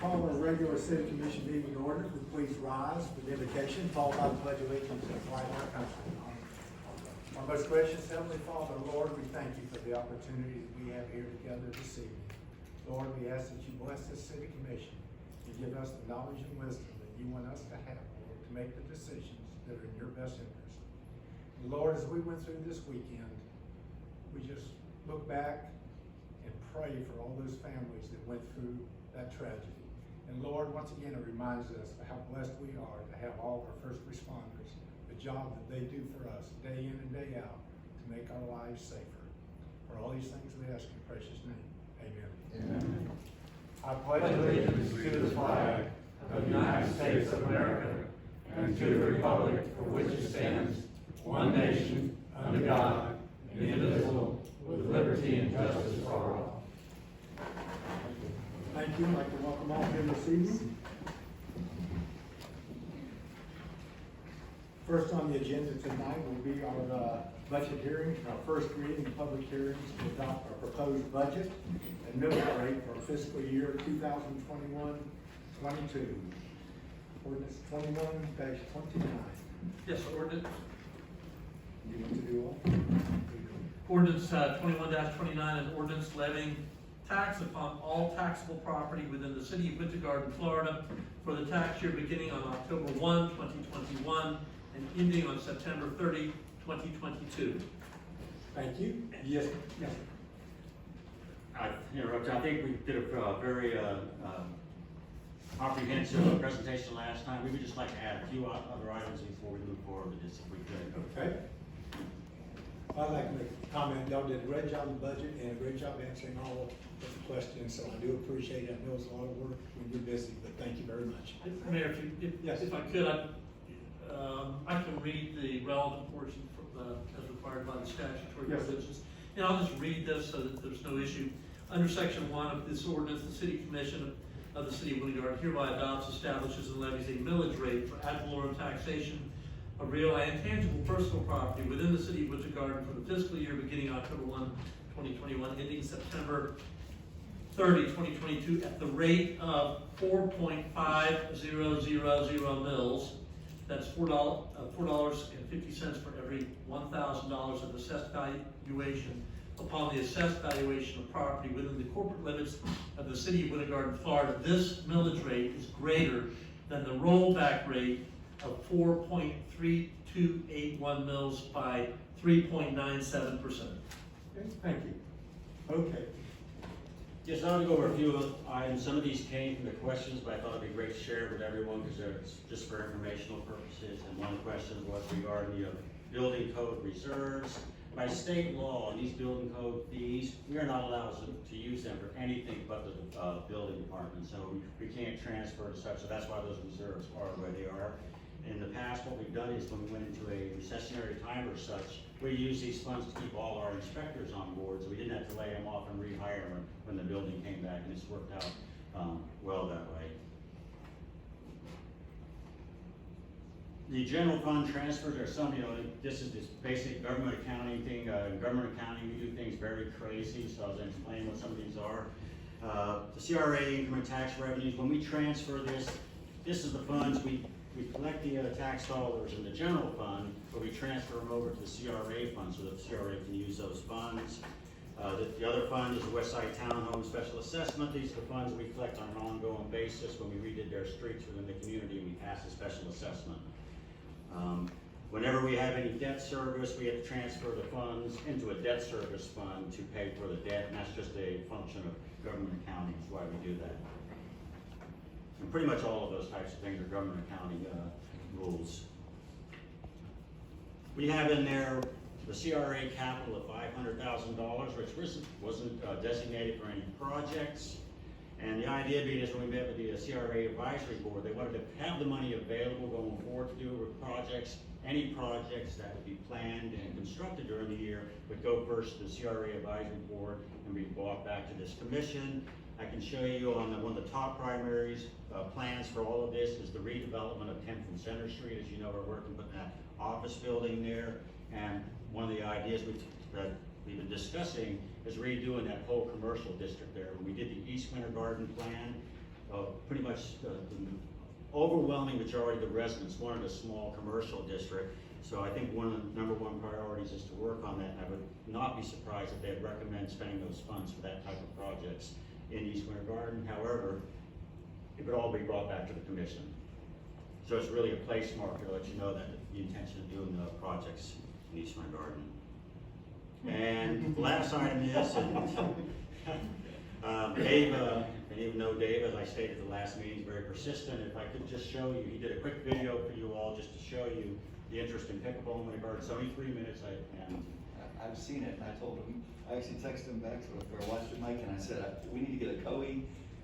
Call a regular city commission meeting in order. If we please rise for the invocation, followed by the pledge of allegiance to the flag of our country. Our most gracious Heavenly Father, Lord, we thank you for the opportunity that we have here together this evening. Lord, we ask that you bless this city commission and give us the knowledge and wisdom that you want us to have, Lord, to make the decisions that are in your best interest. And Lord, as we went through this weekend, we just look back and pray for all those families that went through that tragedy. And Lord, once again, it reminds us of how blessed we are to have all of our first responders, the job that they do for us day in and day out to make our lives safer. For all these things we ask in your precious name. Amen. Amen. I pledge allegiance to the flag of the United States of America and to the republic for which it stands, one nation, under God, indivisible, with liberty and justice for all. Thank you. I'd like to welcome all here this evening. First on the agenda tonight will be our budget hearings, our first reading and public hearings to adopt our proposed budget and millage rate for fiscal year 2021-22. Ordinance 21-29. Yes, ordinance. You want to do all? Ordinance 21-29, an ordinance levying tax upon all taxable property within the city of Winter Garden, Florida for the tax year beginning on October 1, 2021 and ending on September 30, 2022. Thank you. Yes. Yes. I think we did a very comprehensive presentation last time. We would just like to add a few other items before we move forward with this, if we could. Okay. I'd like to make a comment. Y'all did a great job in the budget and a great job answering all the questions, so I do appreciate it. I know it's a lot of work when you're busy, but thank you very much. Mayor, Yes. if I could, I can read the relevant portion as required by the statutory Yes. provisions. And I'll just read this so that there's no issue. Under section 1 of this ordinance, the city commission of the city of Winter Garden hereby adopts, establishes, and levies a millage rate for ad valorem taxation of real and tangible personal property within the city of Winter Garden for the fiscal year beginning October 1, 2021, ending September 30, 2022, at the rate of 4.5000 mils. That's $4.50 for every $1,000 of assessed valuation upon the assessed valuation of property within the corporate limits of the city of Winter Garden, Florida. This millage rate is greater than the rollback rate of 4.3281 mils by 3.97%. Okay, thank you. Okay. Yes, I want to go over a few items. Some of these came from the questions, but I thought it'd be great to share with everyone because they're just for informational purposes. And one of the questions was regarding the building code reserves. By state law, these building code fees, we are not allowed to use them for anything but the building department. So we can't transfer to such, so that's why those reserves are the way they are. In the past, what we've done is when we went into a recessionary time or such, we used these funds to keep all our inspectors on board, so we didn't have to lay them off and rehire them when the building came back, and it's worked out well that way. The general fund transfers are some, this is this basic government accounting thing. Government accounting, we do things very crazy, so I was going to explain what some of these are. The CRA income and tax revenues, when we transfer this is the funds we collect the tax dollars in the general fund, but we transfer them over to the CRA fund so that the CRA can use those funds. The other fund is the Westside Townhome Special Assessment. These are the funds we collect on an ongoing basis when we redid their streets within the community and we passed a special assessment. Whenever we have any debt service, we have to transfer the funds into a debt service fund to pay for the debt, and that's just a function of government accounting, is why we do that. And pretty much all of those types of things are government accounting rules. We have in there the CRA capital of $500,000, which wasn't designated for any projects. And the idea being is when we met with the CRA advisory board, they wanted to have the money available going forward to do with projects. Any projects that would be planned and constructed during the year would go first to the CRA advisory board and be brought back to this commission. I can show you on one of the top primaries plans for all of this is the redevelopment of 10th and Center Street. As you know, we're working with that office building there. And one of the ideas that we've been discussing is redoing that whole commercial district there. When we did the East Winter Garden plan, pretty much the overwhelming majority of the residents wanted a small commercial district. So I think one of the number one priorities is to work on that. And I would not be surprised if they'd recommend spending those funds for that type of projects in East Winter Garden. However, it would all be brought back to the commission. So it's really a place marker to let you know that the intention of doing the projects in East Winter Garden. And the last item is, Dave, and even though Dave, as I stated at the last meeting, is very persistent, if I could just show you, he did a quick video for you all just to show you the interest in pickleball in Winter Garden. It's only 3 minutes, I've seen it, and I told him, I actually texted him back or watched it, Mike, and I said, we need to get a Coe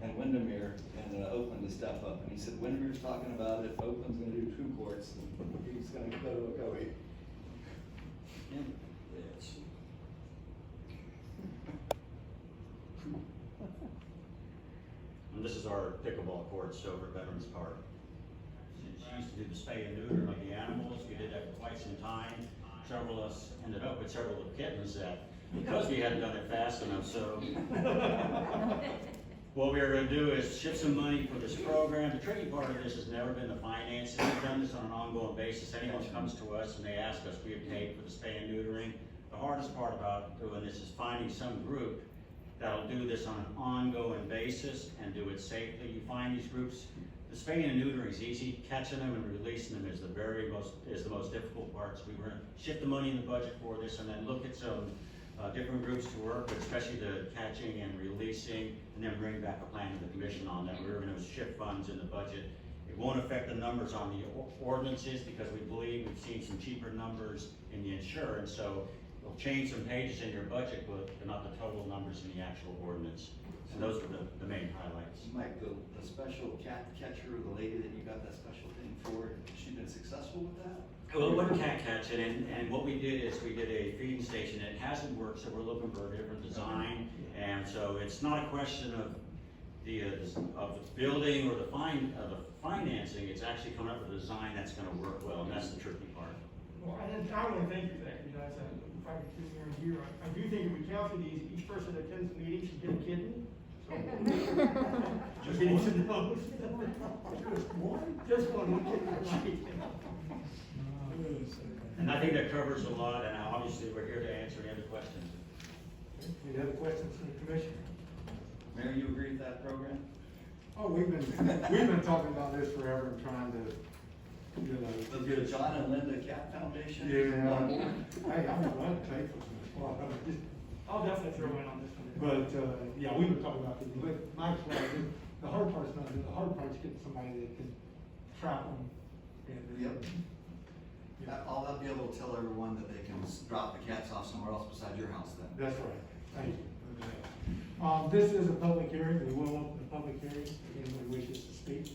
and Windermere and Oakland to step up. And he said, Windermere's talking about it, Oakland's gonna do 2 courts, and he's gonna go to a Coe. and it's, and this is our pickleball courts over at Veterans Park. She used to do the spay and neuter like the animals. We did that for quite some time. Several of us ended up with several little kittens that, because we hadn't done it fast enough, so. What we are gonna do is shift some money for this program. The tricky part of this has never been the finances. We've done this on an ongoing basis. Anyone comes to us and they ask us, we have paid for the spay and neutering. The hardest part about doing this is finding some group that'll do this on an ongoing basis and do it safely. You find these groups, the spaying and neutering is easy. Catching them and releasing them is the most difficult part. So we were gonna shift the money in the budget for this and then look at some different groups to work, but especially the catching and releasing, and then bring back a plan to the commission on that. We were gonna shift funds in the budget. It won't affect the numbers on the ordinances because we believe we've seen some cheaper numbers in the insurance, so it'll change some pages in your budget, but not the total numbers in the actual ordinance. And those were the main highlights. Mike, the special cat catcher, the lady that you got that special thing for, has she been successful with that? Well, we're cat catching, and what we did is we did a feeding station. It hasn't worked, so we're looking for a different design. And so it's not a question of the building or the financing. It's actually coming up with a design that's going to work well, and that's the tricky part. Well, I want to thank you for that, because if I could sit here and hear, I do think if we counsel these, each person that attends the meeting should get a kitten. So, just getting to know. Just one kitten. And I think that covers a lot, and obviously we're here to answer any other questions. Any other questions from the commission? Mayor, you agree with that program? Oh, we've been talking about this forever and trying to, you know, The John and Linda Cat Foundation? Yeah. Hey, I'm glad to pay for some. I'll definitely throw in on this one. But, yeah, we've been talking about this, but Mike's right, the hard part's not, the hard part's getting somebody that can trap them. Yep. I'll be able to tell everyone that they can drop the cats off somewhere else besides your house then. That's right, thank you. This is a public hearing, we will open the public hearing, if anyone wishes to speak.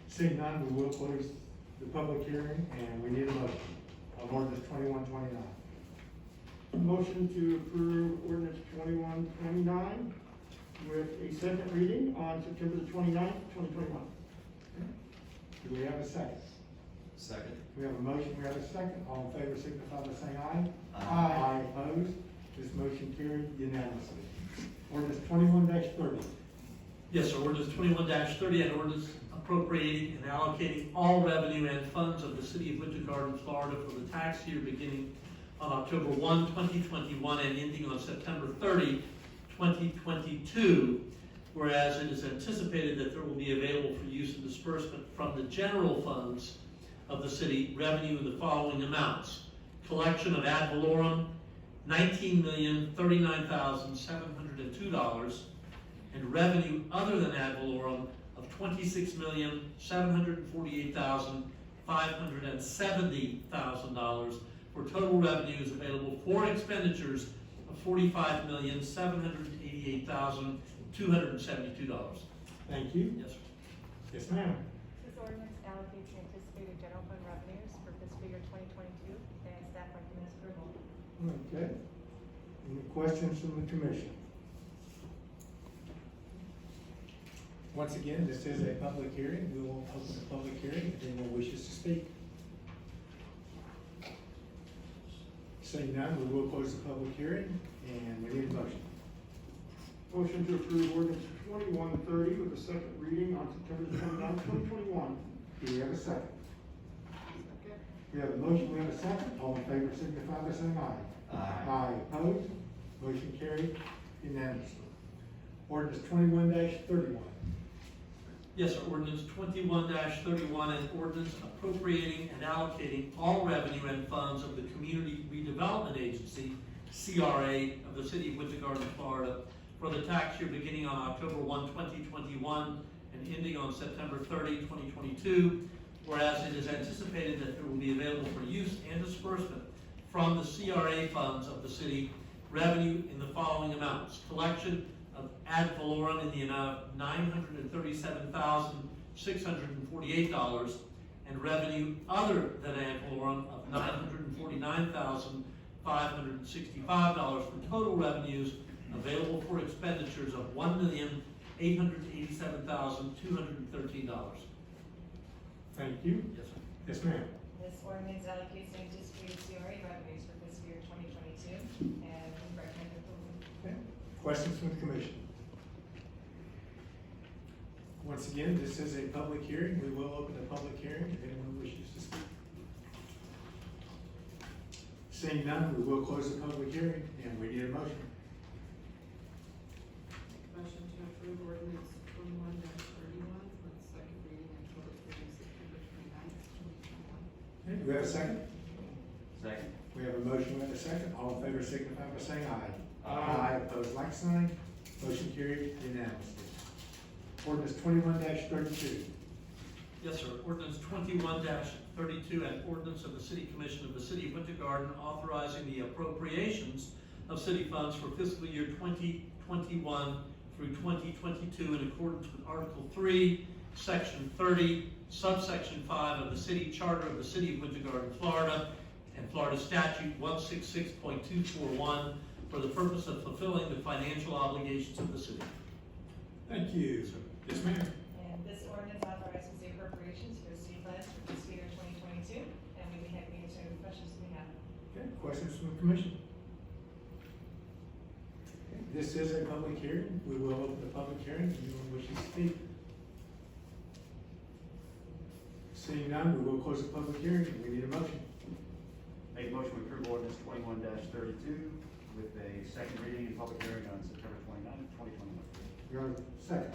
Seeing none, we will close the public hearing, and we need a motion on ordinance 2129. Motion to approve ordinance 2129 with a second reading on September the 29th, 2021. Do we have a second? Second. We have a motion, we have a second. All in favor signify by saying aye. Aye. Opposed? This motion carried unanimously. Ordinance 21-30. Yes, sir, ordinance 21-30, an ordinance appropriating and allocating all revenue and funds of the city of Winter Garden, Florida for the tax year beginning on October 1, 2021 and ending on September 30, 2022. Whereas it is anticipated that there will be available for use and disbursement from the general funds of the city revenue in the following amounts: collection of ad valorem, $19,039,702, and revenue other than ad valorem of $26,748,570,000, for total revenues available for expenditures of $45,788,272. Thank you. Yes, sir. Yes, ma'am. This ordinance allocates anticipated general fund revenues for fiscal year 2022, and staff recommends approval. Okay. Any questions from the commission? Once again, this is a public hearing. We will open the public hearing if anyone wishes to speak. Seeing none, we will close the public hearing, and we need a motion. Motion to approve ordinance 2130 with a second reading on September 29, 2021. Do we have a second? We have a motion, we have a second. All in favor signify by saying aye. Aye. Opposed? Motion carried unanimously. Ordinance 21-31. Yes, sir. Ordinance 21-31, an ordinance appropriating and allocating all revenue and funds of the Community Redevelopment Agency, CRA, of the city of Winter Garden, Florida, for the tax year beginning on October 1, 2021, and ending on September 30, 2022, whereas it is anticipated that it will be available for use and disbursement from the CRA funds of the city revenue in the following amounts: collection of ad valorem in the amount of $937,648, and revenue other than ad valorem of $949,565, for total revenues available for expenditures of $1,887,213. Thank you. Yes, sir. Yes, ma'am. This ordinance allocates and distributes CRA revenues for fiscal year 2022, and we recommend approval. Okay. Questions from the commission? Once again, this is a public hearing. We will open the public hearing if anyone wishes to speak. Seeing none, we will close the public hearing, and we need a motion. Motion to approve ordinance 21-31 with second reading and public hearing September 29th, 2021. Okay, do we have a second? Second. We have a motion, we have a second. All in favor signify by saying aye. Aye. Opposed, like sign. Motion carried unanimously. Ordinance 21-32. Yes, sir. Ordinance 21-32, an ordinance of the City Commission of the City of Winter Garden authorizing the appropriations of city funds for fiscal year 2021 through 2022 in accordance with Article 3, Section 30, Subsection 5 of the City Charter of the City of Winter Garden, Florida, and Florida Statute 166.241 for the purpose of fulfilling the financial obligations of the city. Thank you. Yes, ma'am. And this ordinance authorizes the appropriations for the city funds for fiscal year 2022, and we'd be happy to answer any questions that we have. Okay, questions from the commission? Okay, this is a public hearing. We will open the public hearing. If anyone wishes to speak? Seeing none, we will close the public hearing. We need a motion. Make a motion to approve ordinance 21-32 with a second reading and public hearing on September 29th, 2021. Your second.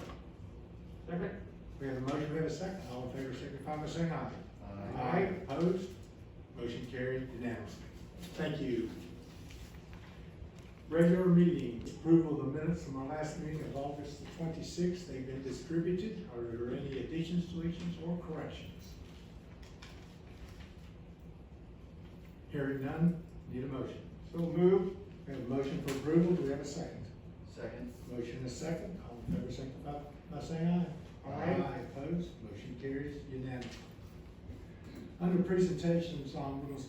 Second? We have a motion, we have a second. All in favor signify by saying aye. Aye. Opposed? Motion carried unanimously. Thank you. Regular meeting, approval of the minutes from our last meeting of August the 26th. They've been distributed. Are there any additions, deletions, or corrections? Hearing none, need a motion. So moved. We have a motion for approval. Do we have a second? Second. Motion is second. All in favor signify by saying aye. Aye. Opposed? Motion carries unanimously. Under presentations, I'm going to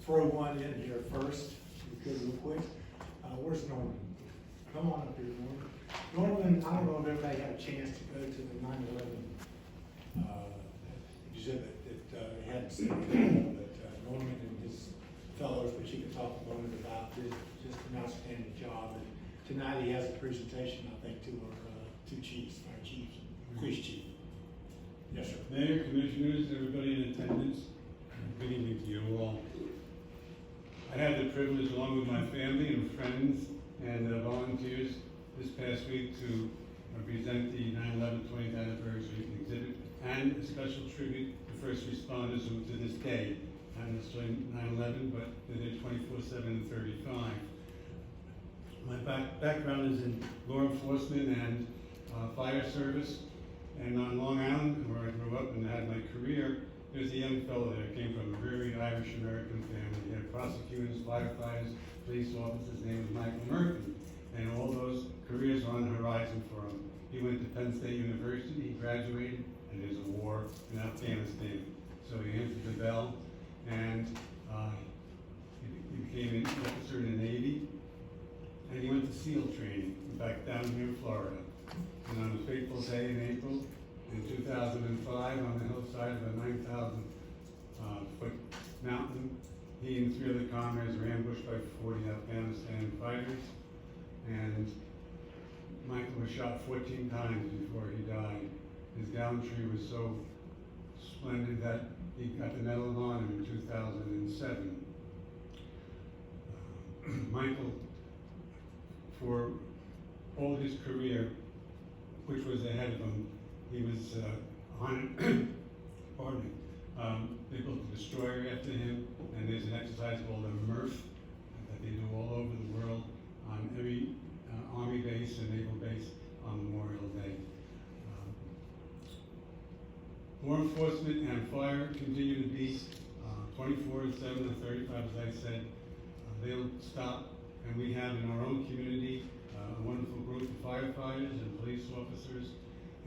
throw one in here first, because real quick. Where's Norman? Come on up here, Norman. Norman, I don't know if everybody had a chance to go to the 9/11 exhibit that he hadn't seen, but Norman and his fellows, which he can talk a moment about, did just an outstanding job. And tonight he has a presentation, I think, to our two chiefs, our chiefs, police chief. Yes, sir. Mayor, commissioners, everybody in attendance, good evening to you all. I had the privilege, along with my family and friends and volunteers, this past week to present the 9/11 20th anniversary exhibit and a special tribute to first responders who to this day, not necessarily 9/11, but they're there 24/7 and 35. My background is in law enforcement and fire service. And on Long Island, where I grew up and had my career, there's a young fellow there, came from a very Irish-American family. He had prosecutors, firefighters, police officers. His name was Michael Murphy. And all those careers are on the horizon for him. He went to Penn State University, he graduated, and there's a war in Afghanistan. So he answered the bell, and he became an officer in the Navy. And he went to SEAL training, back down here in Florida. And on a fateful day in April, in 2005, on the hillside of a 9,000 foot mountain, he and 3 other comrades were ambushed by 40 Afghanistan fighters. And was shot 14 times before he died. His gallantry was so splendid that he got the Medal of Honor in 2007. Michael, for all his career, which was ahead of him, he was honored, pardon me, they built a destroyer after him, and there's an exercise called a MRF that they do all over the world on every Army base and naval base on Memorial Day. Law enforcement and fire continue to be 24/7 and 35, as I said. They don't stop, and we have in our own community a wonderful group of firefighters and police officers,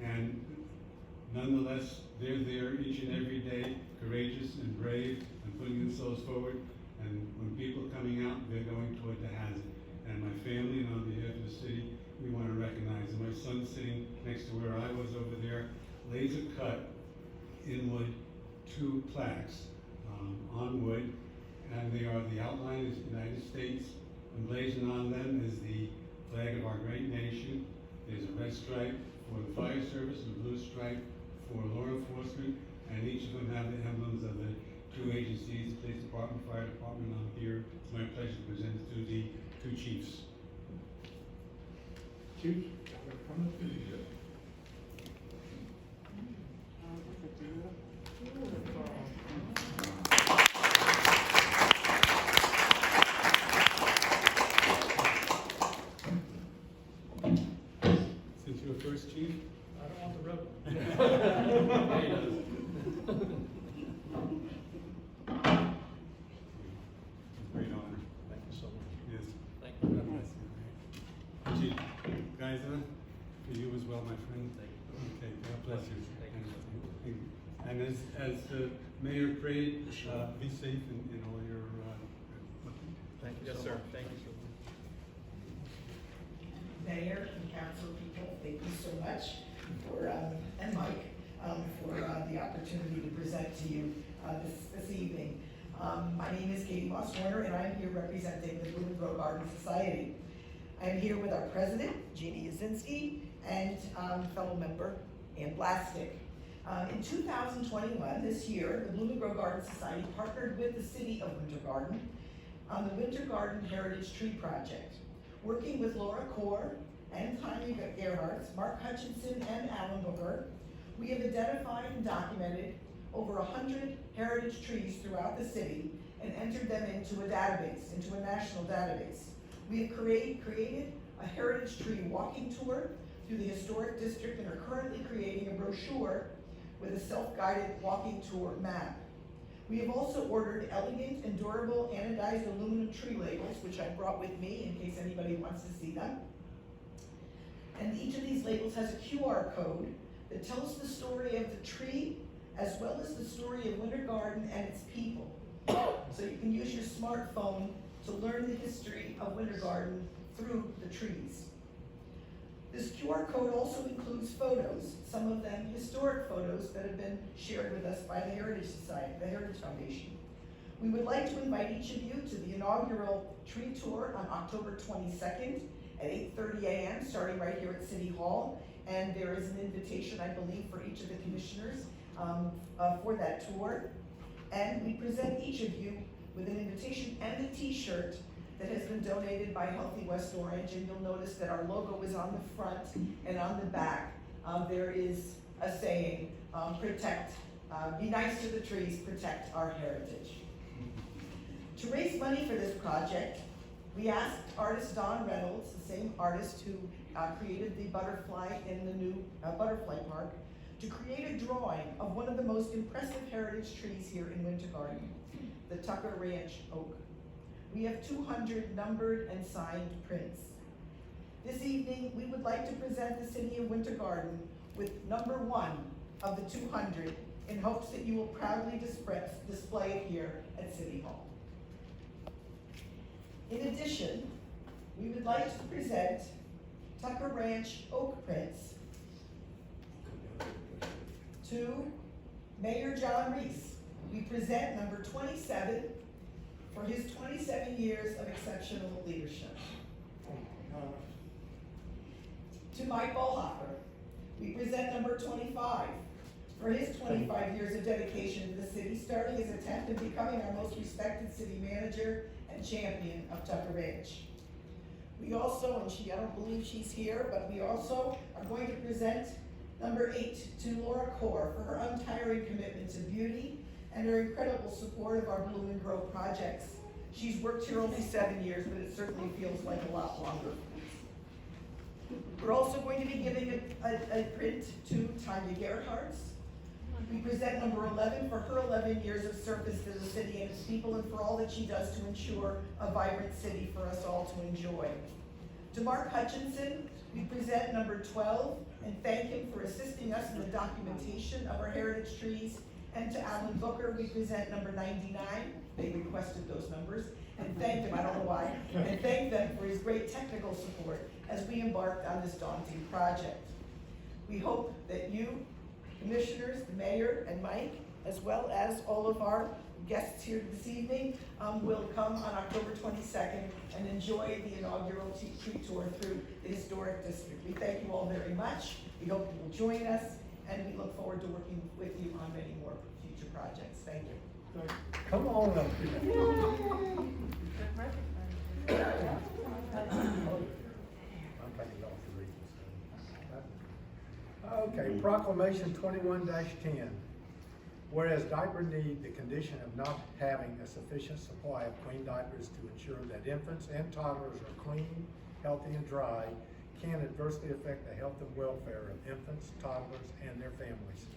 and nonetheless, they're there each and every day, courageous and brave, and putting themselves forward. And when people are coming out, they're going toward the hazard. And my family and on behalf of the city, we want to recognize them. My son's sitting next to where I was over there, laser cut in wood, 2 plaques on wood, and they are the outline of the United States. Emblazoned on them is the flag of our great nation. There's a red stripe for the fire service and a blue stripe for law enforcement, and each of them have the emblems of the 2 agencies, the police department, fire department. On here, it's my pleasure to present it to the 2 chiefs. Chief, come up to you. Since you're first chief, I don't want the rebel. great honor. Thank you so much. Yes. Thank you. God bless you. Chief Geiser, for you as well, my friend. Thank you. Okay, God bless you. Thank you. And as the mayor prayed, be safe in all your. Thank you Yes, so sir. much. Thank you. Mayor and council people, thank you so much for, and Mike, for the opportunity to present to you this evening. My name is Katie Moss-Warner, and I'm here representing the Bloom and Grow Garden Society. I'm here with our president, Jeannie Yazinski, and fellow member, Ann Blastic. In 2021, this year, the Bloom and Grow Garden Society partnered with the city of Winter Garden on the Winter Garden Heritage Tree Project. Working with Laura Core and Tanya Gerhardt, Mark Hutchinson, and Alan Booker, we have identified and documented over 100 heritage trees throughout the city and entered them into a database, into a national database. We have created a heritage tree walking tour through the historic district and are currently creating a brochure with a self-guided walking tour map. We have also ordered elegant and durable anodized aluminum tree labels, which I brought with me in case anybody wants to see them. And each of these labels has a QR code that tells the story of the tree as well as the story of Winter Garden and its people. So you can use your smartphone to learn the history of Winter Garden through the trees. This QR code also includes photos, some of them historic photos that have been shared with us by the Heritage Society, the Heritage Foundation. We would like to invite each of you to the inaugural tree tour on October 22nd at 8:30 a.m., starting right here at City Hall. And there is an invitation, I believe, for each of the commissioners for that tour. And we present each of you with an invitation and a t-shirt that has been donated by Healthy West Orange, and you'll notice that our logo is on the front and on the back. There is a saying, be nice to the trees, protect our heritage. To raise money for this project, we asked artist Don Reynolds, the same artist who created the butterfly in the new butterfly park, to create a drawing of one of the most impressive heritage trees here in Winter Garden, the Tucker Ranch oak. We have 200 numbered and signed prints. This evening, we would like to present the City of Winter Garden with number 1 of the 200 in hopes that you will proudly display it here at City Hall. In addition, we would like to present Tucker Ranch oak prints to Mayor John Reese. We present number 27 for his 27 years of exceptional leadership. To Mike Ballhopper, we present number 25 for his 25 years of dedication to the city, starting his attempt and becoming our most respected city manager and champion of Tucker Ranch. We also, and I don't believe she's here, but we also are going to present number 8 to Laura Core for her untiring commitment to beauty and her incredible support of our Bloom and Grow projects. She's worked here only 7 years, but it certainly feels like a lot longer. We're also going to be giving a print to Tanya Gerhardt. We present number 11 for her 11 years of service to the city and its people and for all that she does to ensure a vibrant city for us all to enjoy. To Mark Hutchinson, we present number 12 and thank him for assisting us in the documentation of our heritage trees. And to Alan Booker, we present number 99. They requested those numbers, and thank him, I don't know why, and thank them for his great technical support as we embarked on this daunting project. We hope that you, commissioners, the mayor, and Mike, as well as all of our guests here this evening, will come on October 22nd and enjoy the inaugural tree tour through the historic district. We thank you all very much. We hope you will join us, and we look forward to working with you on many more future projects. Thank you. Come on up here. Okay, proclamation 21-10. Whereas diaper need the condition of not having a sufficient supply of clean diapers to ensure that infants and toddlers are clean, healthy, and dry, can adversely affect the health and welfare of infants, toddlers, and their families.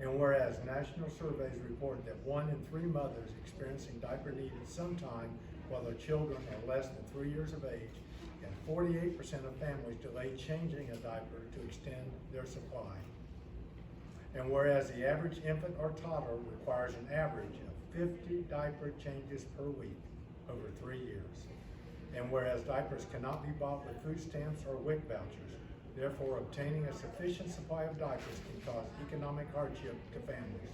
And whereas national surveys report that 1 in 3 mothers experiencing diaper need at some time while their children are less than 3 years of age, and 48% of families delay changing a diaper to extend their supply. And whereas the average infant or toddler requires an average of 50 diaper changes per week over 3 years. And whereas diapers cannot be bought with food stamps or WIC vouchers, therefore obtaining a sufficient supply of diapers can cause economic hardship to families.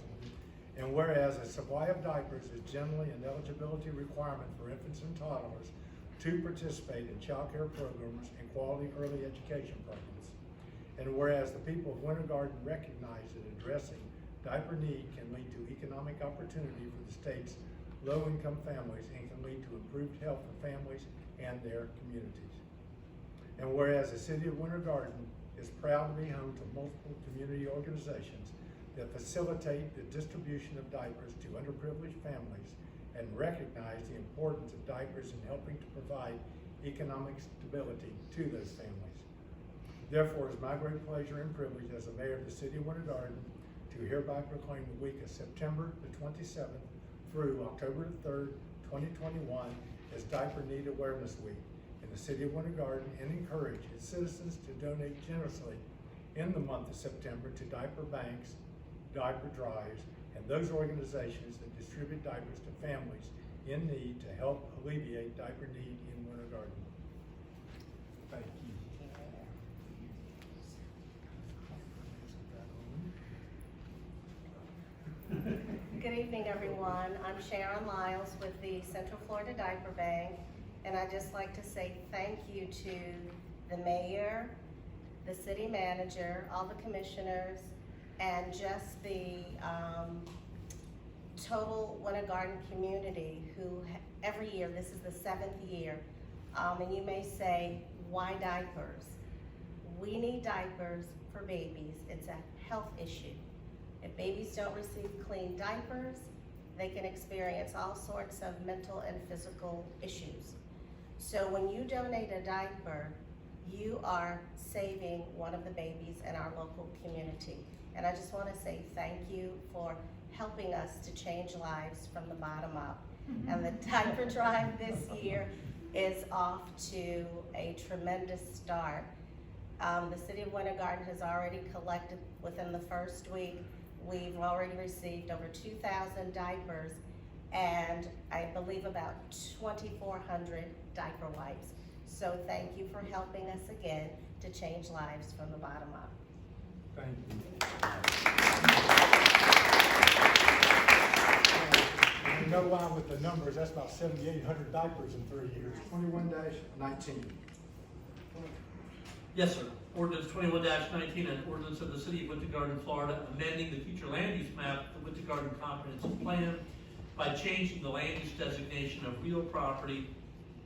And whereas a supply of diapers is generally an eligibility requirement for infants and toddlers to participate in child care programs and quality early education programs. And whereas the people of Winter Garden recognize that addressing diaper need can lead to economic opportunity for the state's low-income families and can lead to improved health for families and their communities. And whereas the city of Winter Garden is proud to be home to multiple community organizations that facilitate the distribution of diapers to underprivileged families and recognize the importance of diapers in helping to provide economic stability to those families. Therefore, it is my great pleasure and privilege as the mayor of the city of Winter Garden to hereby proclaim the week of September the 27th through October the 3rd, 2021 as Diaper Need Awareness Week in the city of Winter Garden, and encourage its citizens to donate generously in the month of September to diaper banks, diaper drives, and those organizations that distribute diapers to families in need to help alleviate diaper need in Winter Garden. Thank you. Good evening, everyone. I'm Sharon Lyles with the Central Florida Diaper Bank, and I'd just like to say thank you to the mayor, the city manager, all the commissioners, and just the total Winter Garden community who every year, this is the 7th year, and you may say, why diapers? We need diapers for babies. It's a health issue. If babies don't receive clean diapers, they can experience all sorts of mental and physical issues. So when you donate a diaper, you are saving one of the babies in our local community. And I just want to say thank you for helping us to change lives from the bottom up. And the diaper drive this year is off to a tremendous start. The city of Winter Garden has already collected within the first week. We've already received over 2,000 diapers and I believe about 2,400 diaper wipes. So thank you for helping us again to change lives from the bottom up. Thank you. You know why with the numbers, that's about 7,800 diapers in 3 years. 21-19. Yes, sir. Ordinance 21-19, an ordinance of the City of Winter Garden, Florida, amending the future land use map of the Winter Garden Comprehensive Plan by changing the land use designation of real property,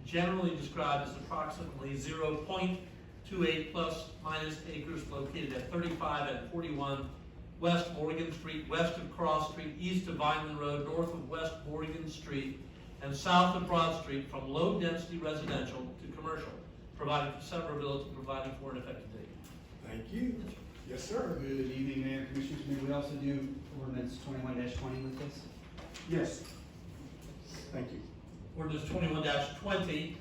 generally described as approximately 0.28 plus minus acres located at 35 and 41 West Morgan Street, west of Cross Street, east of Vineland Road, north of West Morgan Street, and south of Broad Street from low-density residential to commercial, providing for severability, providing for an effective date. Thank you. Yes, sir. Good evening, Mayor and Commissioners. May we also do ordinance 21-20 with this? Yes. Thank you. Ordinance 21-20,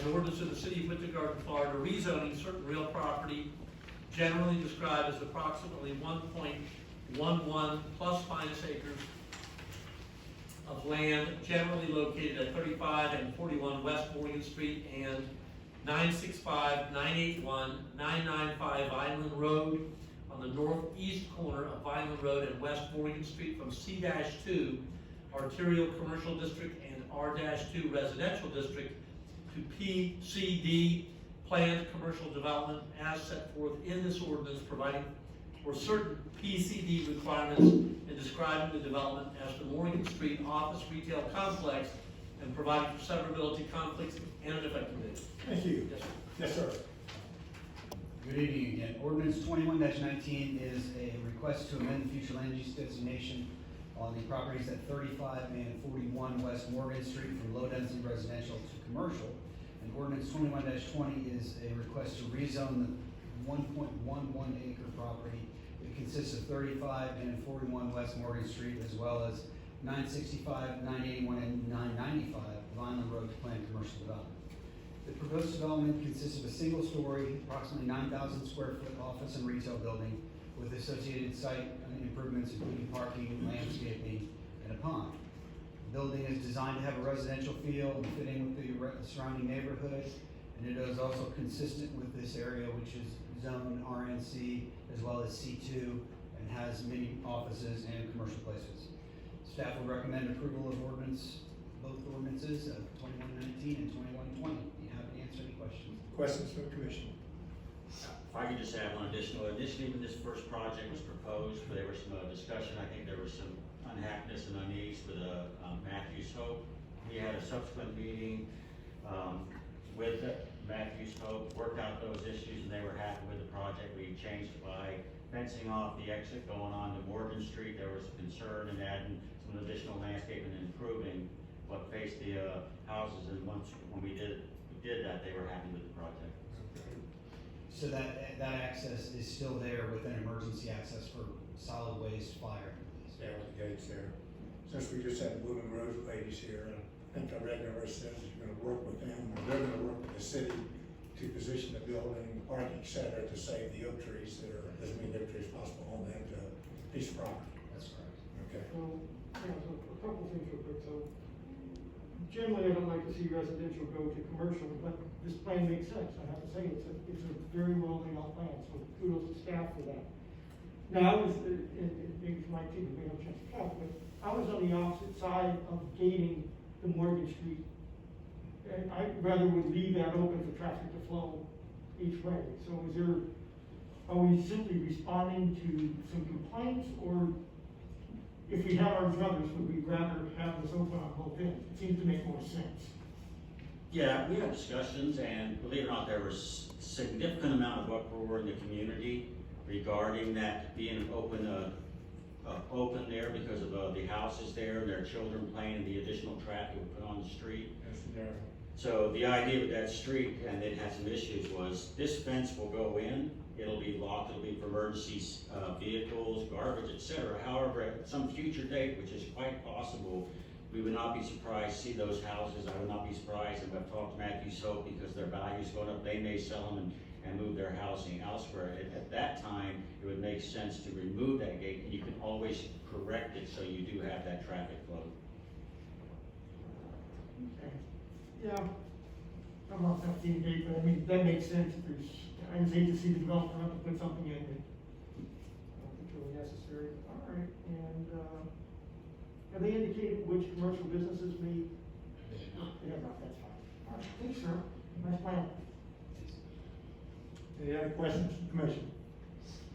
an ordinance of the City of Winter Garden, Florida, rezoning certain real property generally described as approximately 1.11 plus minus acres of land generally located at 35 and 41 West Morgan Street and 965, 981, 995 Vineland Road on the northeast corner of Vineland Road and West Morgan Street from C-2 Arterial Commercial District and R-2 Residential District to PCD Planned Commercial Development as set forth in this ordinance, providing for certain PCD requirements and describing the development as the Morgan Street Office Retail Complex and providing for severability, conflicts, and an effective date. Thank you. Yes, sir. Yes, sir. Good evening again. Ordinance 21-19 is a request to amend the future land use designation on the properties at 35 and 41 West Morgan Street from low-density residential to commercial. And ordinance 21-20 is a request to rezone the 1.11 acre property. It consists of 35 and 41 West Morgan Street, as well as 965, 981, and 995 Vineland Road to planned commercial development. The proposed development consists of a single-story, approximately 9,000 square foot office and retail building with associated site improvements including parking, landscaping, and a pond. The building is designed to have a residential feel and fit in with the surrounding neighborhood, and it is also consistent with this area, which is zoned RNC as well as C2 and has many offices and commercial places. Staff will recommend approval of both ordinances of 21-19 and 21-20. Do you have to answer any questions? Questions from the commission? If I could just add one additional, initially when this first project was proposed, there was some discussion, I think there was some unhappiness and unease with Matthews Hope. We had a subsequent meeting with Matthews Hope, worked out those issues, and they were happy with the project. We changed by fencing off the exit going on to Morgan Street. There was concern in adding some additional landscaping and improving what faced the houses, and when we did that, they were happy with the project. So that access is still there with an emergency access for solid waste, fire, and police. Yeah, with the gates there. Since we just had Blooming Rose ladies here, I think our regular says that you're gonna work with them, or they're gonna work with the city to position the building, the parking, et cetera, to save the oak trees that are, as many oak trees possible on that piece of property. That's correct. Okay. So, yeah, so a couple things real quick. So generally, I don't like to see residential go to commercial, but this plan makes sense. I have to say, it's a very well laid out plan, so kudos to staff for that. Now, maybe it's my team, we have a chance to talk, but I was on the opposite side of gating the Morgan Street. And I rather would leave that open for traffic to flow each way. So are we simply responding to some complaints, or if we have our druthers, would we rather have this open on both ends? It seems to make more sense. Yeah, we had discussions, and believe it or not, there was significant amount of uproar in the community regarding that being open there because of the houses there and their children playing and the additional traffic we put on the street. So the idea with that street, and it had some issues, was this fence will go in, it'll be locked, it'll be for emergency vehicles, garbage, etc. However, at some future date, which is quite possible, we would not be surprised to see those houses. I would not be surprised, and I've talked to Matthew Soap, because their value's going up, they may sell them and move their housing elsewhere. At that time, it would make sense to remove that gate, and you can always correct it so you do have that traffic flow. Okay. Yeah, I'm not that team gate, but I mean, that makes sense. I just hate to see the developer have to put something in that I don't think really necessary. All right, and, have they indicated which commercial businesses may? They have not, that's fine. All right, thanks, sir. Nice plan. Any other questions from the commission?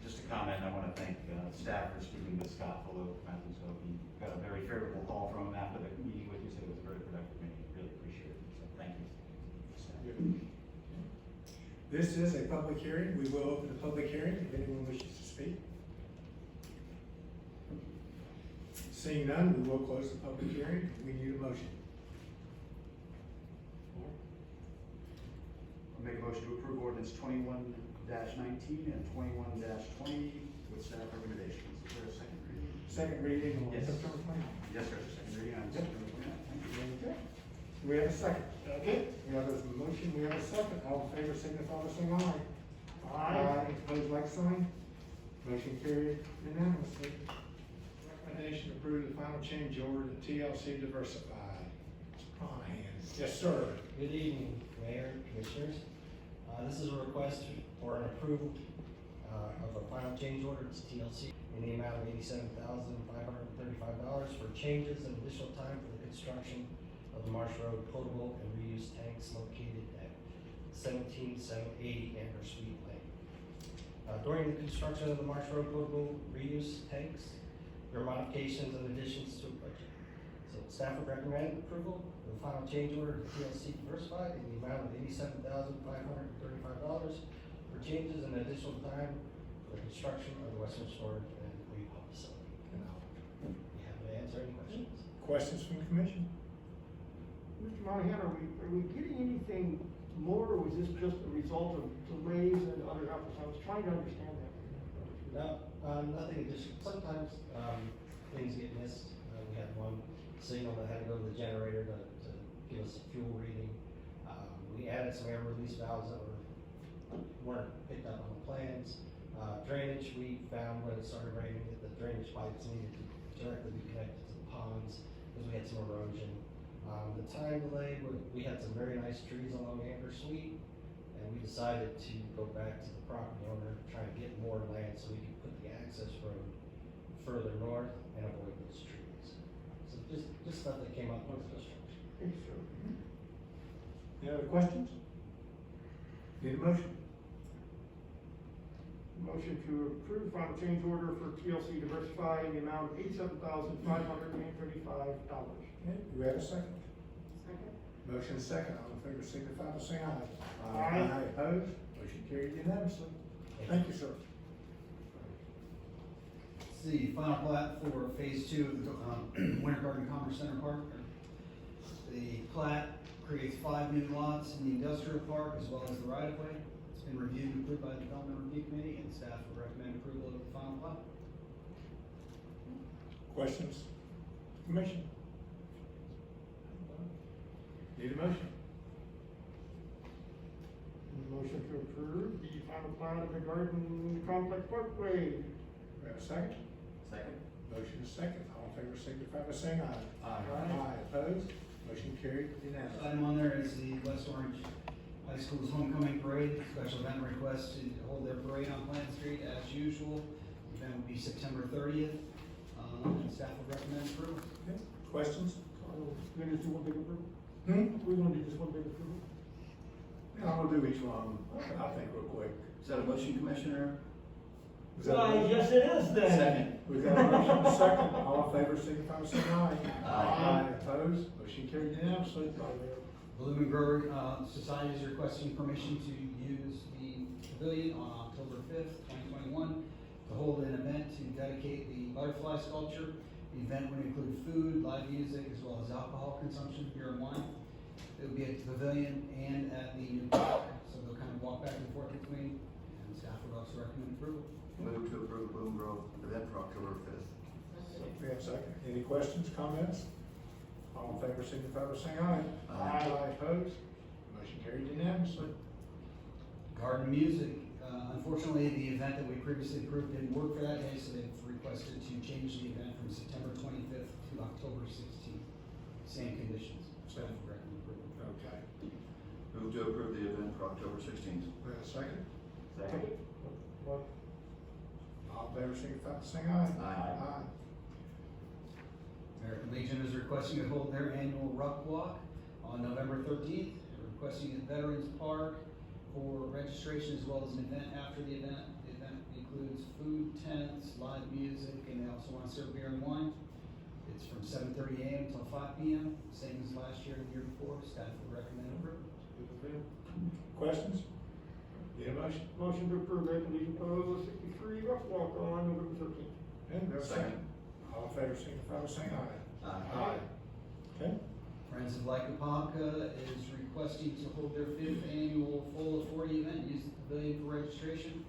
Just a comment, I want to thank staff for speaking with Scott Fuller, Matthews Hope. He got a very favorable call from him after the meeting with you, said it was a very productive meeting, really appreciate it, so thank you. This is a public hearing. We will open the public hearing if anyone wishes to speak. Seeing none, we will close the public hearing. We need a motion. I'll make a motion to approve ordinance 21-19 and 21-20 with staff recommendations. Is there a second reading? Second reading on Yes. September 29th. Yes, sir, second reading on September 29th. Thank you. Okay. Do we have a second? Okay. We have a motion, we have a second. All in favor, signify by saying aye. Aye. Opposed, like sign. Motion carried unanimously. Recommendation to approve the final change order to TLC Diversified. Mr. Monahan. Yes, sir. Good evening, Mayor, Commissioners. This is a request for an approval of a final change order to TLC in the amount of $87,535 for changes and additional time for the construction of the Marsh Road potable and reuse tanks located at 17780 Amber Sweet Lane. During the construction of the Marsh Road potable reuse tanks, there are modifications and additions to the budget. So staff would recommend approval of the final change order to TLC Diversified in the amount of $87,535 for changes and additional time for the construction of the Western Storage and Repub facility. We have to answer any questions. Questions from the commission? Mr. Monahan, are we getting anything more, or was this just a result of delays and other efforts? I was trying to understand that. No, nothing additional. Sometimes, things get missed. We had one signal that had to go to the generator to give us a fuel reading. We added some air release valves that weren't picked up on the plans. Drainage, we found when it started raining that the drainage pipes needed to directly be connected to the ponds because we had some erosion. The time delay, we had some very nice trees along Amber Sweet, and we decided to go back to the property owner, try to get more land so we could put the access road further north and avoid those trees. So just stuff that came up with construction. Thank you, sir. Any other questions? Need a motion? Motion to approve final change order for TLC Diversify in the amount of $87,535. Okay, do we have a second? Second. Motion is second. All in favor, signify by saying aye. Aye. Opposed? Motion carried unanimously. Thank you, sir. It's the final plat for phase 2 of the Winter Garden Commerce Center Park. The plat creates 5 new lots in the industrial park as well as the right of way. It's been reviewed and approved by the Development Review Committee, and staff would recommend approval of the final plat. Questions? Commission? Need a motion? Motion to approve the final plan of the Garden Complex Parkway. We have a second? Second. Motion is second. All in favor, signify by saying aye. Aye. Opposed? Motion carried unanimously. Item on there is the West Orange High School's homecoming parade. Special event request to hold their parade on Plant Street as usual. The event will be September 30th, and staff would recommend approval. Okay. Questions? We're gonna do one big approval? Hmm? We're gonna do just one big approval? Yeah, I'm gonna do each one, I think, real quick. Is that a motion, Commissioner? Is that a motion? Yes, it is then. Second. We've got a motion and a second. All in favor, signify by saying aye. Aye. Opposed? Motion carried unanimously. Blooming Grove Society is requesting permission to use the pavilion on October 5th, 2021 to hold an event to dedicate the butterfly sculpture. The event would include food, live music, as well as alcohol consumption, beer and wine. It would be at the pavilion and at the new park, so they'll kind of walk back and forth between, and staff would also recommend approval. Move to approve Bloom Grove event for October 5th. We have a second. Any questions, comments? All in favor, signify by saying aye. Aye. Opposed? Motion carried unanimously. Garden music, unfortunately, the event that we previously approved didn't work for that day, so they've requested to change the event from September 25th to October 16th. Same conditions, staff would recommend approval. Okay. Move to approve the event for October 16th. We have a second. Second. All in favor, signify by saying aye. Aye. American Legion is requesting to hold their annual Ruck Walk on November 13th. They're requesting at Veterans Park for registration as well as an event after the event. The event includes food, tents, live music, and they also want to serve beer and wine. It's from 7:30 a.m. until 5 p.m., same as last year and the year before. Staff would recommend approval. Questions? Need a motion? Motion to approve resolution 0063, rough walk on November 13th. And we have a second. All in favor, signify by saying aye. Aye. Okay. Friends of Lake Apopka is requesting to hold their 5th annual Full of 40 event, use the pavilion for registration.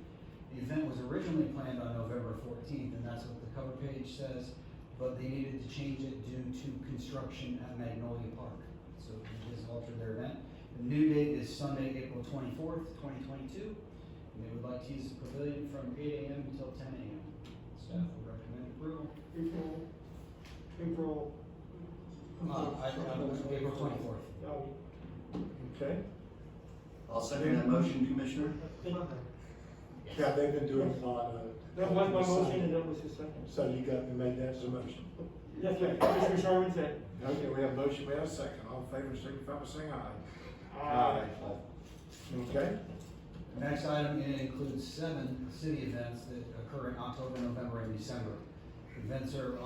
The event was originally planned on November 14th, and that's what the cover page says, but they needed to change it due to construction at Magnolia Park. So it has altered their event. The new date is Sunday, April 24th, 2022, and they would like to use the pavilion from 8 a.m. until 10 a.m. Staff would recommend approval. April. April 24th. Okay. I'll second that motion, Commissioner. Yeah, they've been doing a lot of. That was my motion and that was his second. So you made that as a motion. Yes, sir. Commissioner Sherman said. Okay, we have a motion, we have a second. All in favor, signify by saying aye. Aye. Okay. The next item includes 7 city events that occur in October, November, and December. Events are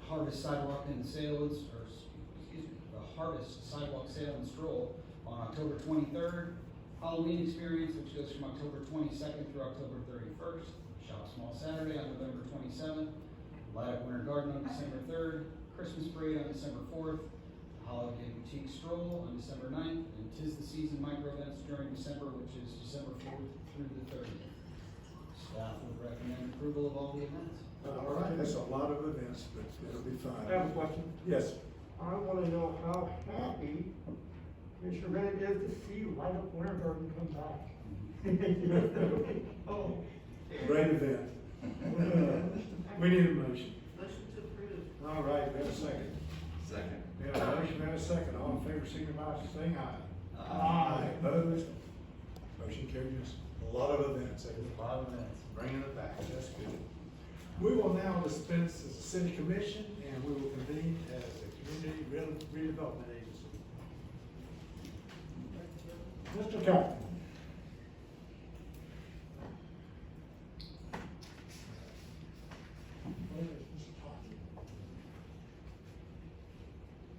Harvest Sidewalk and Sales, or excuse me, the Harvest Sidewalk Sale and Stroll on October 23rd. Halloween Experience, which goes from October 22nd through October 31st. Shop Small Saturday on November 27th. Light Up Winter Garden on December 3rd. Christmas Parade on December 4th. Holiday Boutique Stroll on December 9th. And Tis the Season micro events during December, which is December 4th through the 30th. Staff would recommend approval of all the events. All right, that's a lot of events, but it'll be fine. I have a question. Yes. I want to know how happy Commissioner Bennett is to see Light Up Winter Garden come back. Oh. Great event. We need a motion. Motion to approve. All right, we have a second. Second. We have a motion, we have a second. All in favor, signify by saying aye. Aye. Opposed? Motion carries. A lot of events. A lot of events. Bringing it back, that's good. We will now dispense as a city commission, and we will convene as a community redevelopment agency. Mr. Captain.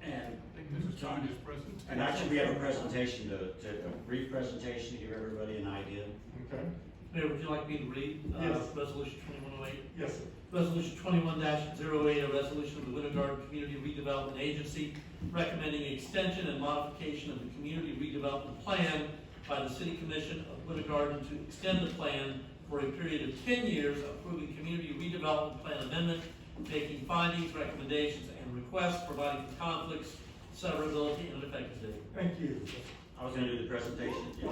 And, Mrs. John is present. and actually, we have a presentation a brief presentation to give everybody an idea. Okay. Mayor, would you like me to read, Yes. resolution 2108? Yes, sir. Resolution 21-08, a resolution of the Winter Garden Community Redevelopment Agency recommending extension and modification of the community redevelopment plan by the City Commission of Winter Garden to extend the plan for a period of 10 years, approving community redevelopment plan amendment, making findings, recommendations, and requests, providing for conflicts, severability, and an effective date. Thank you. I was gonna do the presentation, yes.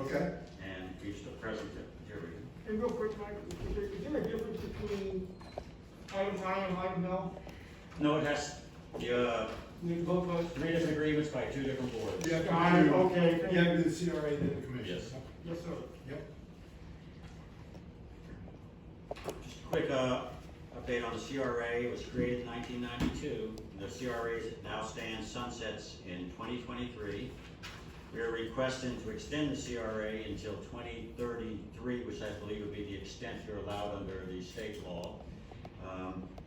Okay. And we just present it, here we go. And real quick, Mike, is there a difference between item I and item L? No, it has, Need both of us? 3 different agreements by 2 different boards. You have to Aye, do- okay, thank You have to do the CRA, then the commission. Yes. Yes, sir. Yep. Just a quick update on the CRA. It was created in 1992. The CRA now stands sunsets in 2023. We are requesting to extend the CRA until 2033, which I believe would be the extent you're allowed under the state law.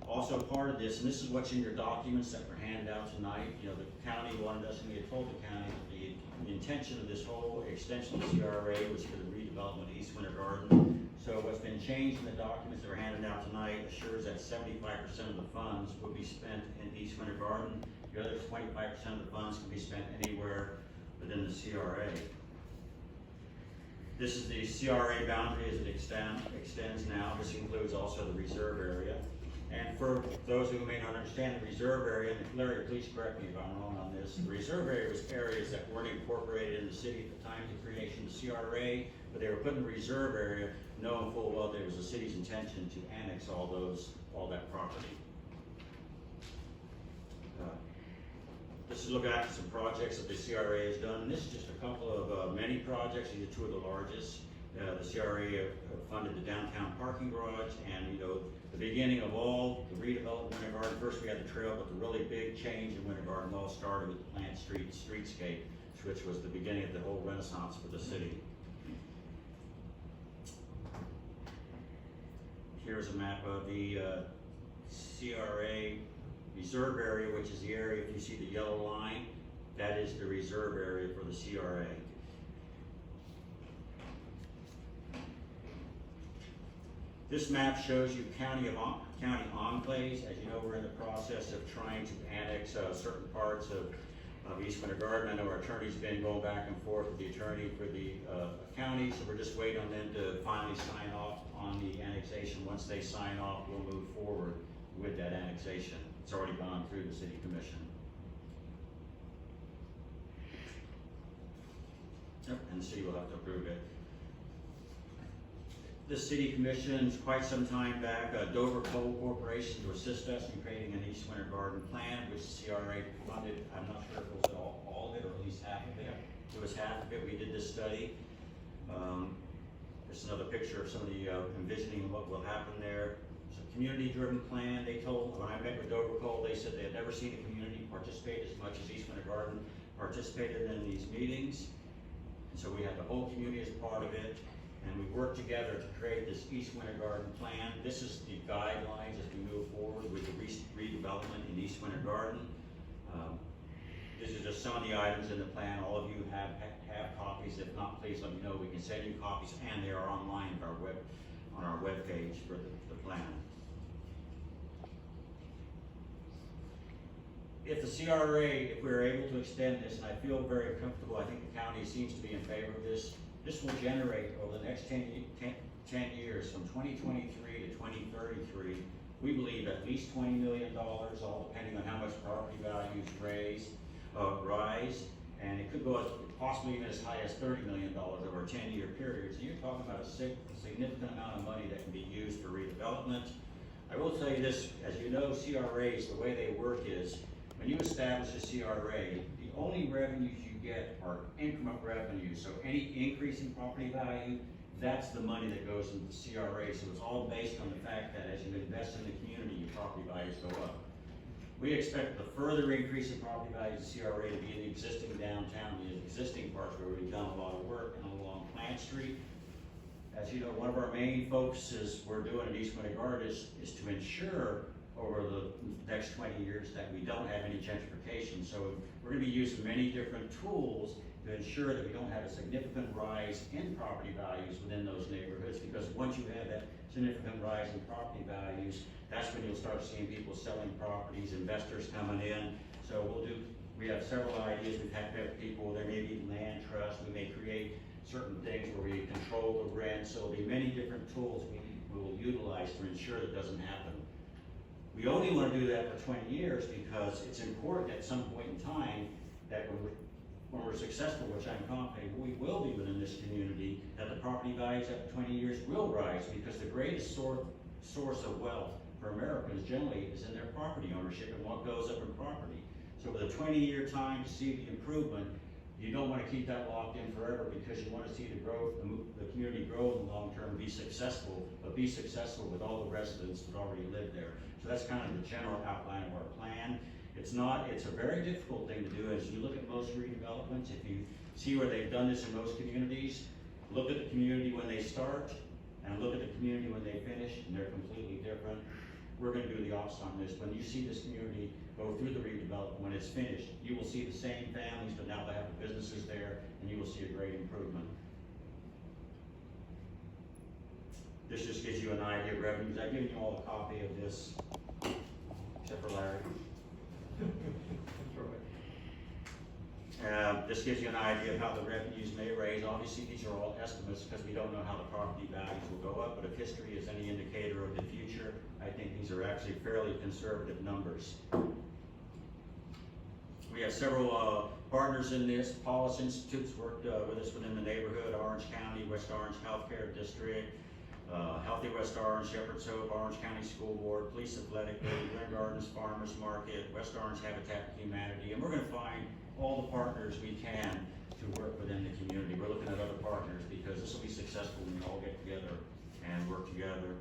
Also part of this, and this is what's in your documents that were handed out tonight, you know, the county wanted us, and we had told the county that the intention of this whole extension of the CRA was for the redevelopment of East Winter Garden. So what's been changed in the documents that were handed out tonight assures that 75% of the funds will be spent in East Winter Garden. The other 25% of the funds can be spent anywhere within the CRA. This is the CRA boundary as it extends now. This includes also the reserve area. And for those who may not understand the reserve area, and Larry, please correct me if I'm wrong on this, the reserve area was areas that weren't incorporated in the city at the time of the creation of the CRA, but they were put in the reserve area knowing full well there was the city's intention to annex all that property. This is a look at some projects that the CRA has done, and this is just a couple of many projects. These are 2 of the largest. The CRA funded the downtown parking garage, and the beginning of all the redevelopment of Winter Garden. First we had the trail, but the really big change in Winter Garden all started with the Plant Street streetscape, which was the beginning of the whole renaissance for the city. here's a map of the CRA reserve area, which is the area, if you see the yellow line, that is the reserve area for the CRA. This map shows you county enclaves. As you know, we're in the process of trying to annex certain parts of East Winter Garden. I know our attorney's been going back and forth with the attorney for the county, so we're just waiting on them to finally sign off on the annexation. Once they sign off, we'll move forward with that annexation. It's already gone through the city commission. Yep, and the city will have to approve it. The city commissioned quite some time back, Dover Coal Corporation to assist us in creating an East Winter Garden plan, which CRA funded. I'm not sure if it was all of it or at least half of it. It was half of it. We did this study. There's another picture of some of the envisioning what will happen there. It's a community-driven plan. They told, when I met with Dover Coal, they said they had never seen a community participate as much as East Winter Garden participated in these meetings. And so we had the whole community as part of it. And we worked together to create this East Winter Garden plan. This is the guidelines as we move forward with the redevelopment in East Winter Garden. This is just some of the items in the plan. All of you have copies. If not, please let me know. We can send you copies, and they are online on our web page for the plan. If the CRA, if we're able to extend this, and I feel very comfortable, I think the county seems to be in favor of this. This will generate over the next 10 years, from 2023 to 2033, we believe at least $20 million, all depending on how much property values rise, and it could go possibly even as high as $30 million over a 10-year period. So you're talking about a significant amount of money that can be used for redevelopment. I will tell you this, as you know, CRAs, the way they work is, when you establish a CRA, the only revenues you get are increment revenue. So any increase in property value, that's the money that goes into the CRA. So it's all based on the fact that as you invest in the community, your property values go up. We expect the further increase in property values of CRA to be in the existing downtown, the existing parts where we've done a lot of work and along Plant Street. As you know, one of our main focuses we're doing at East Winter Garden is to ensure over the next 20 years that we don't have any gentrification. So we're going to be using many different tools to ensure that we don't have a significant rise in property values within those neighborhoods, because once you have that significant rise in property values, that's when you'll start seeing people selling properties, investors coming in. So we have several ideas. We've had people, there may be land trust, we may create certain things where we control the rent. So there'll be many different tools we will utilize to ensure that doesn't happen. We only want to do that for 20 years because it's important at some point in time that when we're successful, which I'm confident we will be within this community, that the property values after 20 years will rise, because the greatest source of wealth for Americans generally is in their property ownership and what goes up in property. So with a 20-year time to see the improvement, you don't want to keep that locked in forever, because you want to see the growth, the community grow in the long term, be successful, but be successful with all the residents that already live there. So that's kind of the general outline of our plan. It's a very difficult thing to do. As you look at most redevelopments, if you see where they've done this in most communities, look at the community when they start and look at the community when they finish, and they're completely different. We're going to do the opposite on this. When you see this community go through the redevelopment, when it's finished, you will see the same families, but now they have the businesses there, and you will see a great improvement. This just gives you an idea of revenues. I've given you all a copy of this, except for Larry. This gives you an idea of how the revenues may raise. Obviously, these are all estimates because we don't know how the property values will go up, but if history is any indicator of the future, I think these are actually fairly conservative numbers. We have several partners in this. Paulus Institute's worked with us within the neighborhood, Orange County, West Orange Healthcare District, Healthy West Orange, Shepherd's Hope, Orange County School Board, Police Athletic, Glen Gardens Farmers Market, West Orange Habitat for Humanity, and we're going to find all the partners we can to work within the community. We're looking at other partners because this will be successful when we all get together and work together.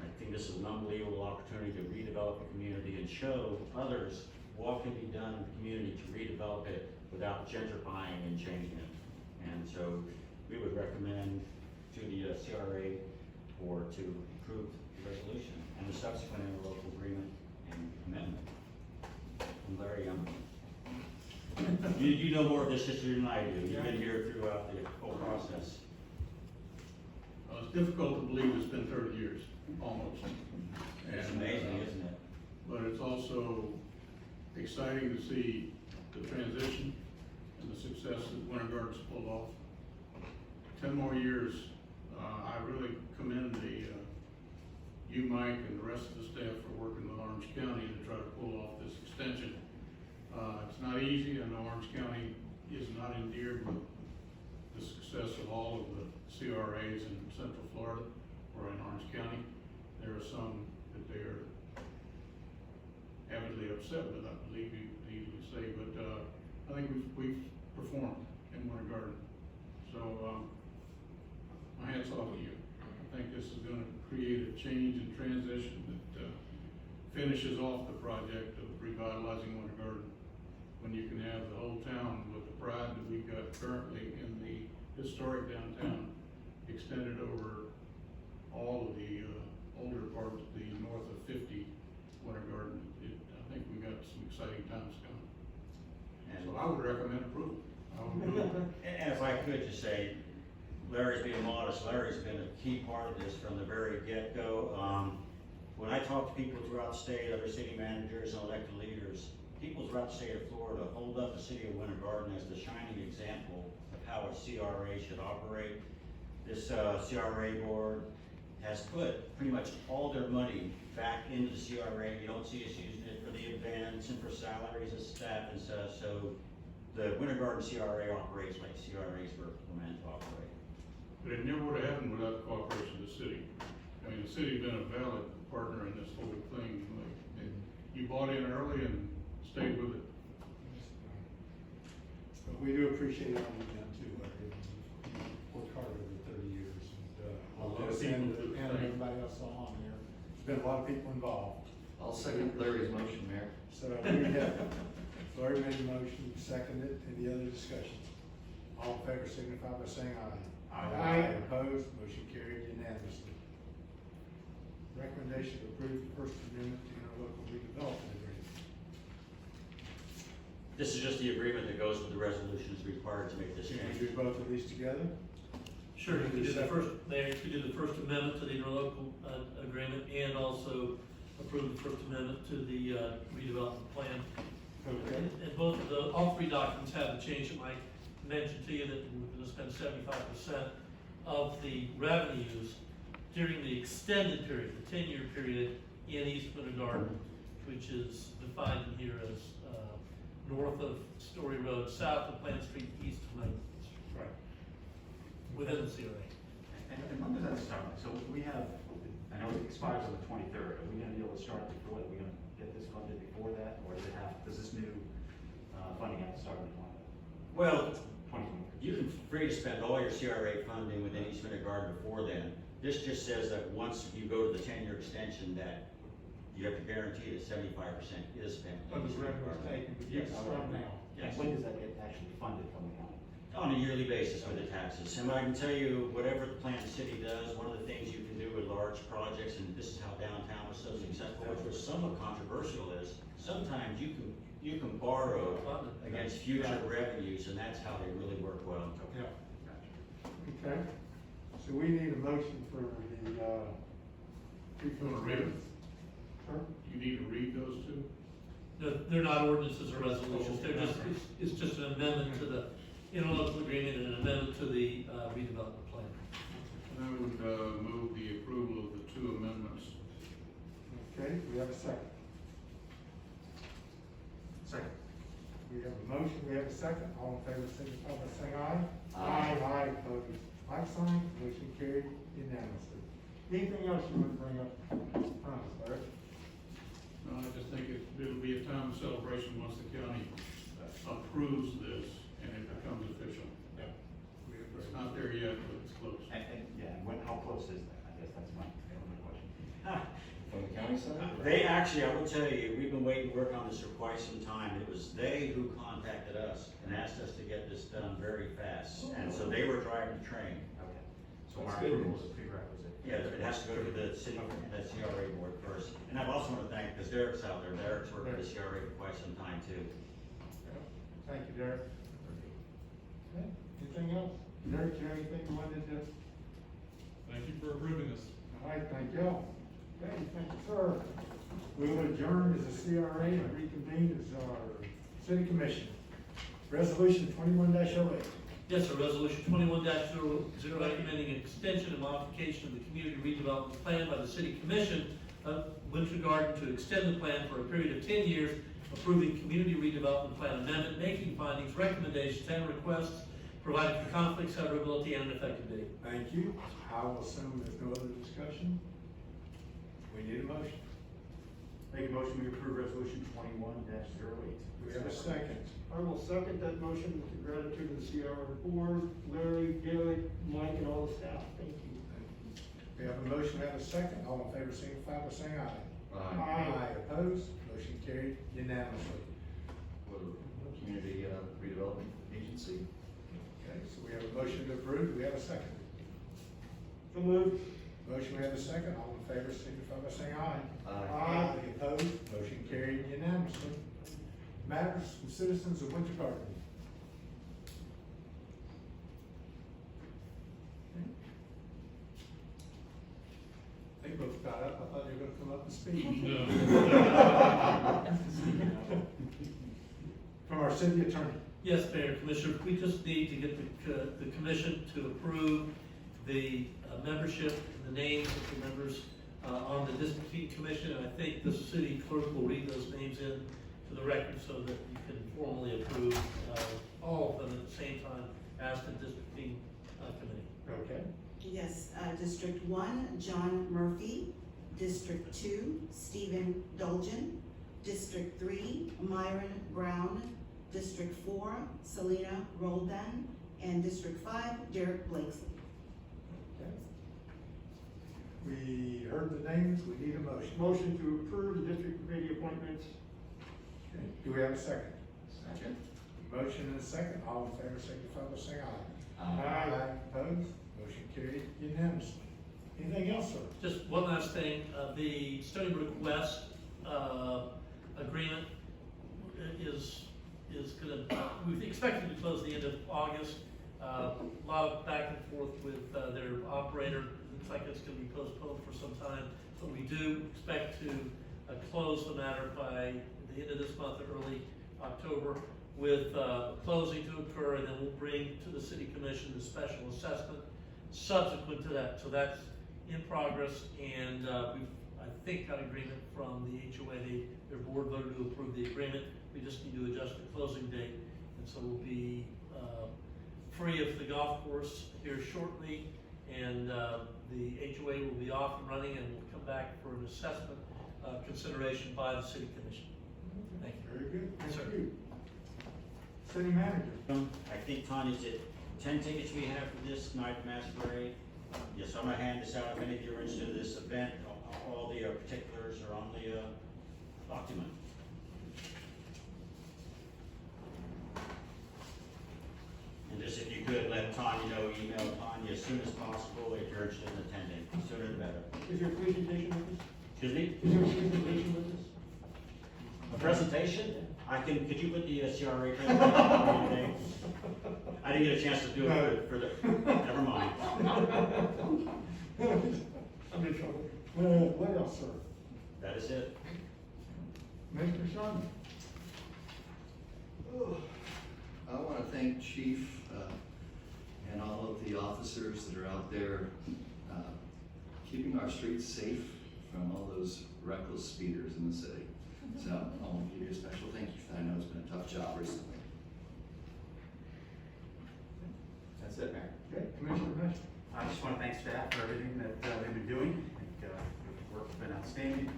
I think this is an unbelievable opportunity to redevelop a community and show others what can be done in the community to redevelop it without gentrifying and changing it. And so we would recommend to the CRA board board to approve the resolution and the subsequent interlocal agreement and amendment. And Larry, you know more of this history than I do. You've been here throughout the whole process. It's difficult to believe it's been 30 years, almost. It's And, amazing, isn't it? But it's also exciting to see the transition and the success that Winter Garden's pulled off. 10 more years, I really commend you, Mike, and the rest of the staff for working with Orange County to try to pull off this extension. It's not easy. I know Orange County is not endeared with the success of all of the CRAs in Central Florida or in Orange County. There are some that they are avidly upset with, I believe you need to say, but I think we've performed in Winter Garden. So my hat's off to you. I think this is going to create a change and transition that finishes off the project of revitalizing Winter Garden. When you can have the whole town with the pride that we've got currently in the historic downtown extended over all of the older parts, the north of 50 Winter Garden. I think we got some exciting times coming. And So I would recommend approval. I would do it. And if I could just say, Larry's being modest. Larry's been a key part of this from the very get-go. When I talk to people throughout the state, other city managers and elected leaders, people throughout the state of Florida hold up the city of Winter Garden as the shining example of how a CRA should operate. This CRA board has put pretty much all their money back into the CRA. You don't see us using it for the events and for salaries of staff and stuff. So the Winter Garden CRA operates like CRAs were meant to operate. But it never would have happened without the cooperation of the city. I mean, the city's been a valid partner in this whole thing. And you bought in early and stayed with it. But we do appreciate all you've done too, Larry. You've worked hard over 30 years. A lot of This people and do. everybody else on here. There's been a lot of people involved. I'll second Larry's motion, Mayor. So we have, Larry made the motion, seconded. Any other discussion? All in favor signify by saying aye. Aye. Opposed, motion carried unanimously. Recommendation to approve the First Amendment to interlocal redevelopment agreement. This is just the agreement that goes with the resolutions required to make this Can change. we do both of these together? Sure, you could do the first, Mayor, you could do the First Amendment to the interlocal agreement and also approve the First Amendment to the redevelopment plan. Okay. And both of all three documents have the change that Mike mentioned to you, that we're gonna spend 75% of the revenues during the extended period, the 10-year period in East Winter Garden, which is defined in here as north of Story Road, south of Plant Street, east of Main Street. Right. Within the CRA. And when does that start? So we have, I know it expires on the 23rd. Are we gonna be able to start before that? Are we gonna get this funded before that? Or does this new funding have to start in Well, 2020? you can free to spend all your CRA funding within East Winter Garden before then. This just says that once you go to the 10-year extension, that you have to guarantee that 75% is spent. in But the East Winter revenue is Garden. taken, but Yes. it's from now. And when does that get actually funded from the county? On a yearly basis with the taxes. And I can tell you, whatever the planned city does, one of the things you can do with large projects, and this is how downtown was so successful, which was somewhat controversial, is sometimes you can borrow against future revenues, and that's how they really work well. Yeah. Okay. So we need a motion for the, You wanna read it? Sure. You need to read those two? No, they're not ordinances or resolutions, they're just, it's just an amendment to the interlocal agreement and an amendment to the redevelopment plan. And I would move the approval of the two amendments. Okay, we have a second. Second. We have a motion, we have a second. All in favor, signify by saying aye. Aye. Aye, opposed, like sign, motion carried unanimously. Anything else you want to bring up? Larry? No, I just think it'll be a time of celebration once the county approves this and it becomes official. Yeah. We agree. It's not there yet, but it's close. And yeah, how close is that? I guess that's my question. From the county side? They actually, I will tell you, we've been waiting to work on this for quite some time. It was they who contacted us and asked us to get this done very fast. And so they were driving the train. Okay. So So our That's good approval news. is a prerequisite. Yeah, it has to go to the city, the CRA board first. And I also want to thank, because Derek's out there, Derek's worked with the CRA for quite some time too. Thank you, Derek. Okay, anything else? Derek, you have anything you wanted to? Thank you for approving this. All right, thank you. Okay, thank you, sir. We will adjourn as a CRA and reconvene as our city commission. Resolution 21-08. Yes, sir, resolution 21-08, recommending an extension and modification of the community redevelopment plan by the city commission with regard to extend the plan for a period of 10 years, approving community redevelopment plan amendment, making findings, recommendations, and requests, providing for conflict, severability, and an effective date. Thank you. I will assume there's no other discussion. We need a motion. Make a motion, we approve resolution 21-08. Do we have a second? I will second that motion with the gratitude of the CRA board, Larry, Gary, Mike, and all the staff. Thank you. We have a motion, we have a second. All in favor, signify by saying aye. Aye. Opposed? Motion carried unanimously. For the Community Redevelopment Agency. Okay, so we have a motion to approve. Do we have a second? So moved. Motion, we have a second. All in favor, signify by saying aye. Aye. Opposed? Motion carried unanimously. Matters from citizens of Winter Garden. They both got up. I thought you were gonna come up and speak. From our city attorney. Yes, Mayor, Commissioner, we just need to get the commission to approve the membership and the names of the members on the district heat commission, and I think the city clerk will read those names in to the record so that you can formally approve all of them at the same time as the district heat committee. Okay. Yes, District 1, John Murphy. District 2, Stephen Dolgen. District 3, Myron Brown. District 4, Selena Roldan. And District 5, Derek Blakesley. Okay. We heard the names. We need a motion. Motion to approve the district committee appointments. Okay. Do we have a second? Second. Motion and a second. All in favor, signify by saying aye. Aye. Opposed? Motion carried unanimously. Anything else, sir? Just one last thing, the Stony Brook West agreement is gonna, we expect it to close the end of August. A lot of back and forth with their operator. Looks like it's gonna be postponed for some time, but we do expect to close the matter by the end of this month or early October, with closing to occur, and then we'll bring to the city commission the special assessment subsequent to that. So that's in progress, and we've, I think, got agreement from the HOA. Their board voted to approve the agreement. We just need to adjust the closing date, and so we'll be free of the golf course here shortly, and the HOA will be off and running, and we'll come back for an assessment consideration by the city commission. Thank you. Very good. Yes, sir. Thank you. City manager. I think Tanya's at 10 tickets we have for this night masquerade. Yes, I'm gonna hand this out if any of you are interested in this event. All the particulars are on the document. And just if you could, let Tanya know, email Tanya as soon as possible if you're interested in attending. The sooner the better. Is there a presentation with this? Excuse me? Is there a presentation with this? A presentation? Could you put the CRA presentation on today? I didn't get a chance to do it for the, never mind. I'm in trouble. What else, sir? That is it. Mr. Sean? I want to thank Chief and all of the officers that are out there keeping our streets safe from all those reckless speeders in the city. So I want to give you a special thank you for that. I know it's been a tough job recently. That's it, Mayor. Okay, Commissioner Mitchell. I just want to thank staff for everything that they've been doing. I think the work's been outstanding.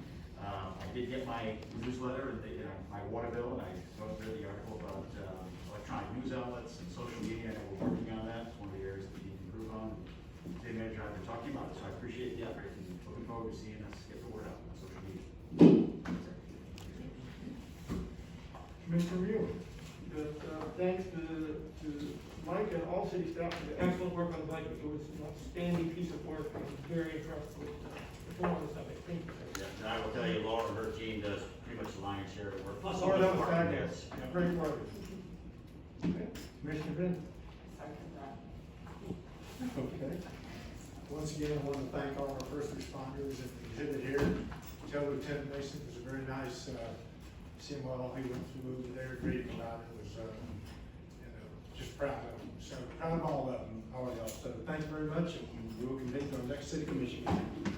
I did get my newsletter and my water bill, and I saw the article about electronic news outlets and social media. I know we're working on that. It's one of the areas that we need to improve on. City manager, I've been talking about it, so I appreciate the effort and looking forward to seeing us get the word out on social media. Commissioner Mueller. Thanks to Mike and all city staff for the excellent work on the Mike, it was an outstanding piece of work, and I'm very impressed with the performance of it, thank you. sir. Yeah, and I will tell you, Laura and her team does pretty much the lion's share of the work. Plus, Laura, all the that was work in there. fabulous, great work. Okay, Commissioner Brennan. Okay. Once again, I want to thank all our first responders at the exhibit here. Tell Lieutenant Mason it was a very nice, seeing what all he went through over there, reading about it was, just proud of him. So proud of all of them, all of y'all. So thank you very much, and we'll convene to our next city commission meeting.